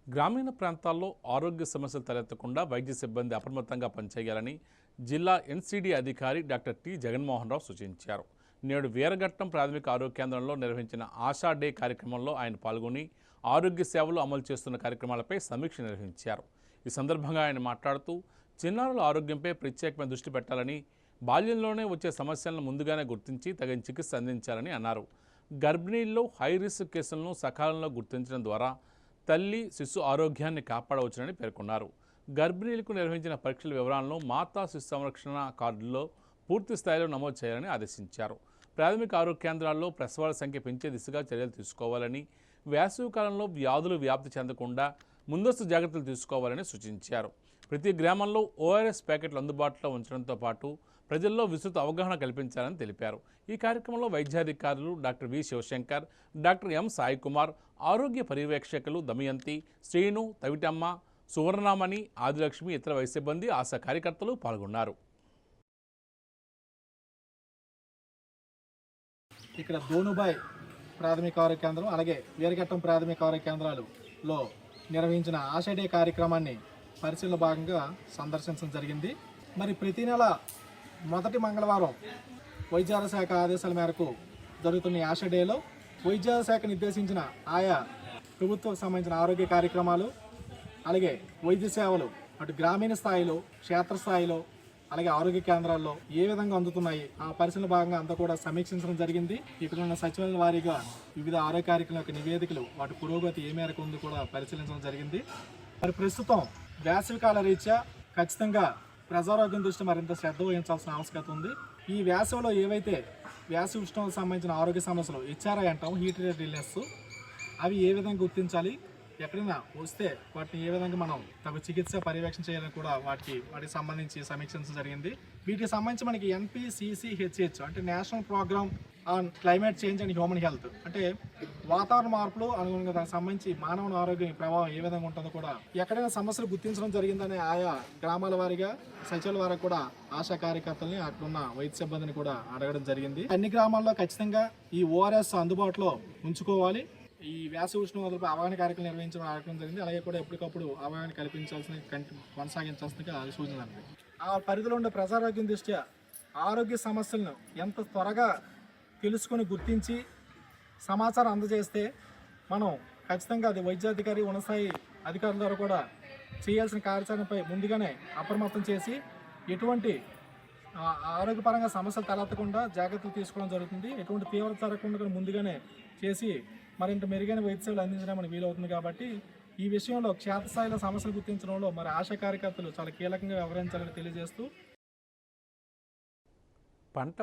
గ్రామీణ ప్రాంతాల్లో ఆరోగ్య సమస్యలు తలెత్తకుండా వైద్య సిబ్బంది అప్రమత్తంగా పనిచేయాలని జిల్లా ఎన్సీడీ అధికారి డాక్టర్ టి జగన్మోహన్ రావు సూచించారు. నేడు వీరఘట్టం ప్రాథమిక ఆరోగ్య కేంద్రంలో నిర్వహించిన ఆశా డే కార్యక్రమంలో ఆయన పాల్గొని ఆరోగ్య సేవలు అమలు చేస్తున్న కార్యక్రమాలపై సమీక్ష నిర్వహించారు. ఈ సందర్భంగా ఆయన మాట్లాడుతూ చిన్నారుల ఆరోగ్యంపై ప్రత్యేకమైన దృష్టి పెట్టాలని, బాల్యంలోనే వచ్చే సమస్యలను ముందుగానే గుర్తించి తగిన చికిత్స అందించాలని అన్నారు. గర్భిణీల్లో హై రిస్క్ కేసులను సకాలంలో గుర్తించడం ద్వారా తల్లి శిశు ఆరోగ్యాన్ని కాపాడవచ్చునని పేర్కొన్నారు. గర్భిణీలకు నిర్వహించిన పరీక్షల వివరాలను మాతా శిశు సంరక్షణ కార్డుల్లో పూర్తి స్థాయిలో నమోదు చేయాలని ఆదేశించారు. ప్రాథమిక ఆరోగ్య కేంద్రాల్లో ప్రసవాల సంఖ్య పెంచే దిశగా చర్యలు తీసుకోవాలని, వేసవి కాలంలో వ్యాధులు వ్యాప్తి చెందకుండా ముందస్తు జాగ్రత్తలు తీసుకోవాలని సూచించారు. ప్రతి గ్రామంలో ఓఆర్ఎస్ ప్యాకెట్లు అందుబాటులో ఉంచడంతో పాటు ప్రజల్లో విస్తృత అవగాహన కల్పించాలని తెలిపారు. ఈ కార్యక్రమంలో వైద్యాధికారులు doctor V Sivasankar, doctor M Sai Kumar, ఆరోగ్య పర్యవేక్షకులు దమయంతి, శ్రీను, తవిటమ్మ, సువర్ణమణి, ఆదిలక్ష్మి, ఇతర వైద్య సిబ్బంది, ఆశా కార్యకర్తలు పాల్గొన్నారు. ఇక్కడ దోనుబాయ్ ప్రాథమిక ఆరోగ్య కేంద్రం అలాగే వీరఘట్టం ప్రాథమిక ఆరోగ్య కేంద్రాలలో నిర్వహించిన ఆశా డే కార్యక్రమాన్ని పరిశీలన భాగంగా సందర్శించడం జరిగింది. మరి ప్రతి నెల మొదటి మంగళవారం వైద్యారోగ్య శాఖ ఆదేశాల మేరకు జరుగుతున్న ఈ ఆశా డేలో వైద్యారోగ్య శాఖ నిర్దేశించిన ఆయా ప్రభుత్వకు సంబంధించిన ఆరోగ్య కార్యక్రమాలు అలాగే వైద్య సేవలు అటు గ్రామీణ స్థాయిలో, క్షేత్రస్థాయిలో అలాగే ఆరోగ్య కేంద్రాల్లో ఏ విధంగా అందుతున్నాయి ఆ పరిశీలన భాగంగా అంతా కూడా సమీక్షించడం జరిగింది. ఇక్కడ ఉన్న సచివాలయ వారీగా వివిధ ఆరోగ్య కార్యక్రమాల యొక్క నివేదికలు, వాటి పురోగతి ఏ మేరకు ఉంది కూడా పరిశీలించడం జరిగింది. మరి ప్రస్తుతం వేసవికాల రీత్యా ఖచ్చితంగా ప్రజారోగ్యం దృష్టి మరింత శ్రద్ధ వహించాల్సిన ఆవశ్యకత ఉంది. ఈ వేసవిలో ఏవైతే వేసవి ఉష్ణాలకు సంబంధించిన ఆరోగ్య సమస్యలు హెచ్ఆర్ఐ అంటాం, హీట్ రిలేటెడ్ ఇల్నెస్, అవి ఏ విధంగా గుర్తించాలి, ఎక్కడైనా వస్తే వాటిని ఏ విధంగా మనం తగు చికిత్స పర్యవేక్షణ చేయాలని కూడా వాటికి సంబంధించి సమీక్షించడం జరిగింది. వీటికి సంబంధించి మనకి NPCCHH అంటే national programme on climate change and human health, అంటే వాతావరణ మార్పులు అనుగుణంగా దానికి సంబంధించి మానవ ఆరోగ్యం ప్రభావం ఏ విధంగా ఉంటుందో కూడా ఎక్కడైనా సమస్యలు గుర్తించడం జరిగిందని ఆయా గ్రామాల వారీగా సచివాలయ వారికి కూడా ఆశా కార్యకర్తల్ని అక్కడున్న వైద్య సిబ్బందిని కూడా అడగడం జరిగింది. అన్ని గ్రామాల్లో ఖచ్చితంగా ఈ ORS అందుబాటులో ఉంచుకోవాలి. ఈ వేసవి ఉష్ణోగ్రతపై అవగాహన కార్యక్రమం నిర్వహించడం జరిగింది. అలాగే కూడా ఎప్పటికప్పుడు అవగాహన కల్పించాల్సిన కొనసాగించాల్సిందిగా సూచనలు. ఆ పరిధిలో ఉండే ప్రజారోగ్యం దృష్ట్యా ఆరోగ్య సమస్యలను ఎంత త్వరగా తెలుసుకొని గుర్తించి సమాచారం అందజేస్తే మనం ఖచ్చితంగా అది వైద్యాధికారి, ఉన్నతస్థాయి అధికారుల ద్వారా కూడా చేయాల్సిన కార్యాచరణపై ముందుగానే అప్రమత్తం చేసి ఎటువంటి ఆరోగ్యపరంగా సమస్యలు తలెత్తకుండా జాగ్రత్తలు తీసుకోవడం జరుగుతుంది. ఎటువంటి తీవ్రత జరగకుండా ముందుగానే చేసి మరింత మెరుగైన వైద్య సేవలు అందించడం మనకు వీలవుతుంది. కాబట్టి ఈ విషయంలో క్షేత్రస్థాయిలో సమస్యలు గుర్తించడంలో మరి ఆశా కార్యకర్తలు చాలా కీలకంగా వ్యవహరించాలని తెలియజేస్తూ పంట